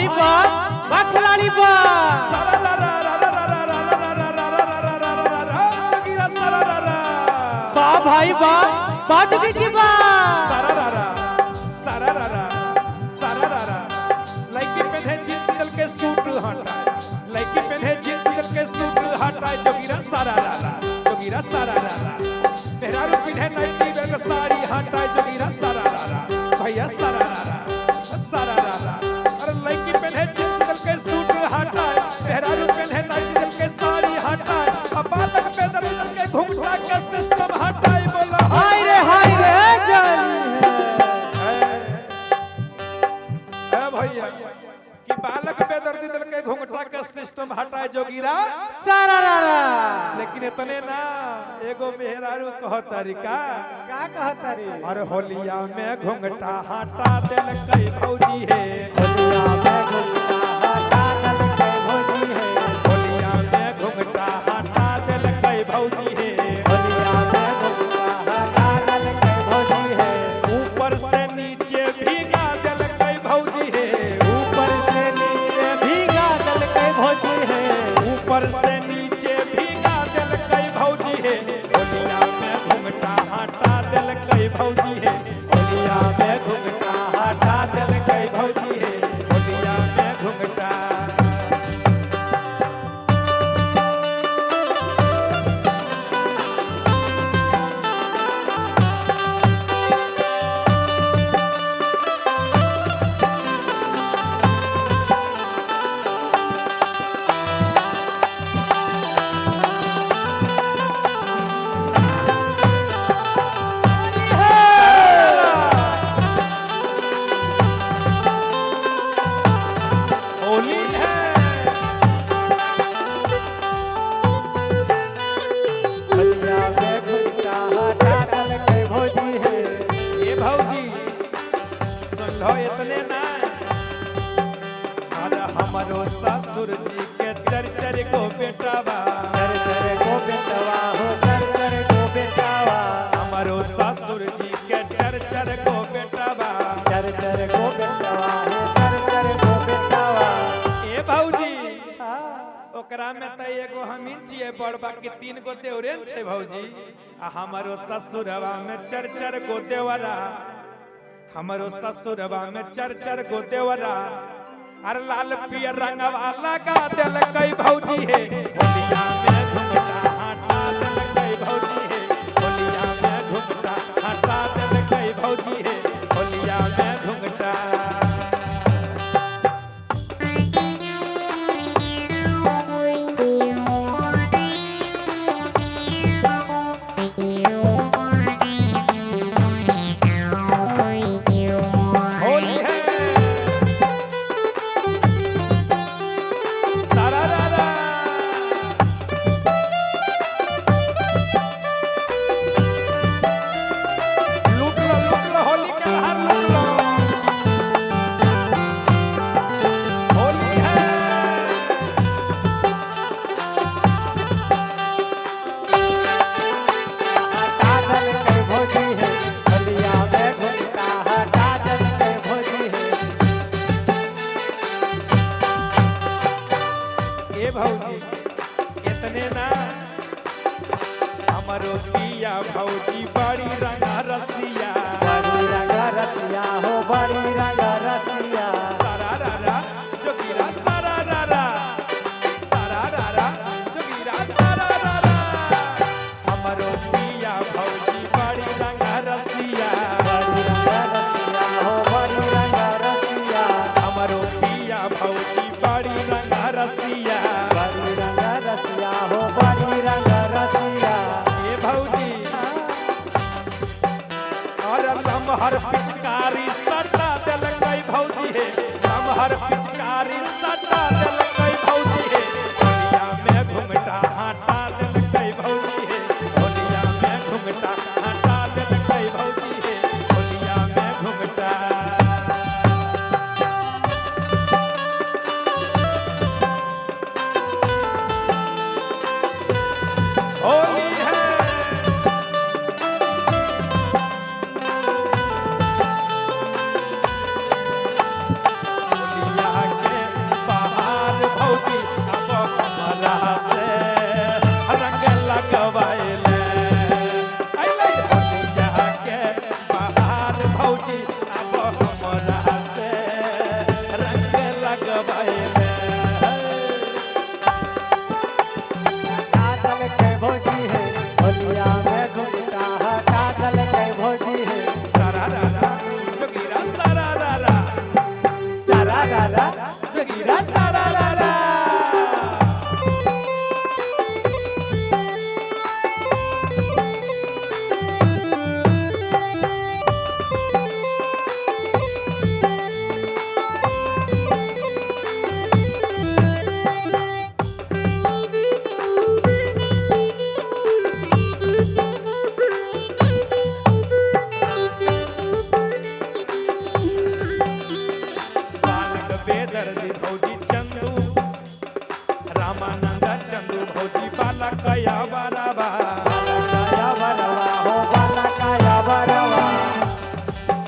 भाई बा खिलाड़ी बा भाई बा जोगी जी बा लड़की पहने जींस दल के सूट हटाए लड़की पहने जींस दल के सूट हटाए जोगीरा सारा मेहरारू पहने नाइटी बेग साड़ी हटाए जोगीरा सारा भैया सारा अरे लड़की पहने जींस दल के सूट हटाए मेहरारू पहने नाइटी दल के साड़ी हटाए अब बालक पे दल के घुंघटा के सिस्टम हटाए बोला हाय रे जल है भैया कि बालक बेदर्दी दल के घुंघटा के सिस्टम हटाए जोगीरा सारा लेकिन इतने ना एगो मेहरारू कह तरीका का कहता रे अरे होलिया में घुंघटा हटा दिल कई भौजी है होलिया में घुंघटा हटा दिल कई भौजी है होलिया में घुंघटा हटा दिल कई भौजी है होलिया में घुंघटा हटा दिल कई भौजी है ऊपर से नीचे भीगा दिल कई भौजी है ऊपर से नीचे भीगा दिल कई भौजी है ऊपर से नीचे भीगा दिल कई भौजी है होलिया में घुंघटा हटा दिल कई भौजी है होलिया में घुंघटा हटा दिल कई भौजी है होलिया में घुंघटा होली है होलिया में घुंघटा हटा दिल कई भौजी है ये भौजी सुन लो इतने ना अरे हमारो ससुर जी के चर को बेटा बा चर को बेटवा हो चर को बेटावा हमारो ससुर जी के चर को बेटा बा चर को बेटवा हो चर को बेटावा ए भौजी ओकरा में त एगो हमीन छिए बड़बा के 3 गो देवरेन छै भौजी आ हमारो ससुरवा में चर गो देवरा हमारो ससुरवा में चर गो देवरा अरे लाल पियर रंगवा लगा दिल कई भौजी है होलिया में घुंघटा हटा दिल कई भौजी है होलिया में घुंघटा हटा दिल कई भौजी है होलिया में घुंघटा होली है सारा लूट लो होली के बाहर लूट लो होली है हटा दिल कई भौजी है होलिया में घुंघटा हटा दिल कई भौजी है ए भौजी इतने ना हमारो पिया भौजी बड़ी रंगा रसिया बड़ी रंगा रसिया हो बड़ी रंगा रसिया सारा जोगीरा सारा जोगीरा सारा हमारो पिया भौजी बड़ी रंगा रसिया बड़ी रंगा रसिया हो बड़ी रंगा रसिया हमारो पिया भौजी बड़ी रंगा रसिया बड़ी रंगा रसिया हो बड़ी रंगा रसिया ए भौजी और लमहर पिचकारी सटा दिल कई भौजी है लमहर पिचकारी सटा दिल कई भौजी है होलिया में घुंघटा हटा दिल कई भौजी है होलिया में घुंघटा हटा दिल कई भौजी है होलिया में घुंघटा होली है होलिया बेदर्दी भौजी चंदू रामानंद चंदू भौजी बाला कया बराबा काया बरवा हो बाला काया बरवा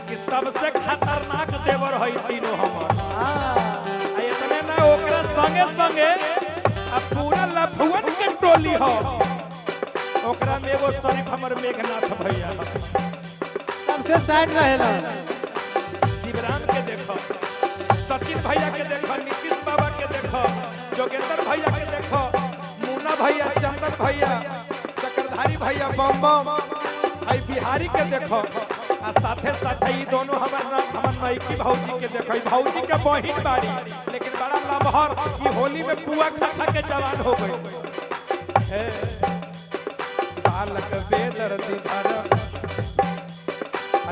कि सबसे खतरनाक देवर है तीनों हमर हाँ आ इतने ना ओकरा संगे संगे आ पूरा लफुअन के टोली हो ओकरा में एगो शरीफ हमर मेघनाथ भैया सबसे साइड रहेला शिवराम के देखो सचिन भैया के देखो नीतीश बाबा के देखो जोगेंद्र भैया के देखो मुन्ना भैया चंदन भैया चक्रधारी भैया बम बम भाई बिहारी के देखो आ साथे साथे ई दोनों हमर नईकी भौजी के देखो ई भौजी के बहिन बाड़ी लेकिन बड़ा लमहर ई होली में पुआ खा के जवान हो गई बालक बेदर्दी भर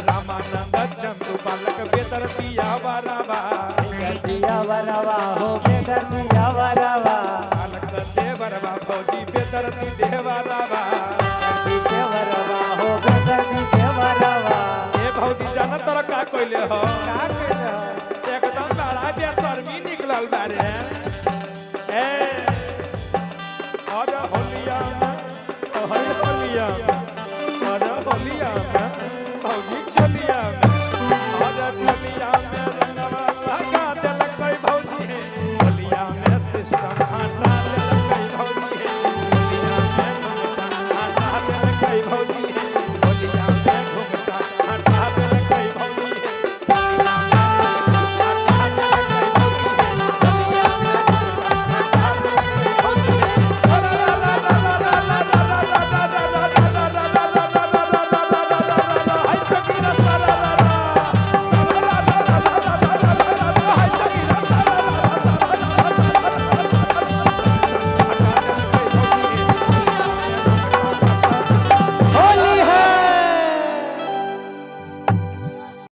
रामानंद चंदू बालक बेदर्दिया बराबा दिया बरवा हो बेदर दिया बरवा बालक देवरवा भौजी बेदर्दी देवरवा बरवा हो बेदर दिया बरवा ए भौजी जाना तोरा का कइले हो का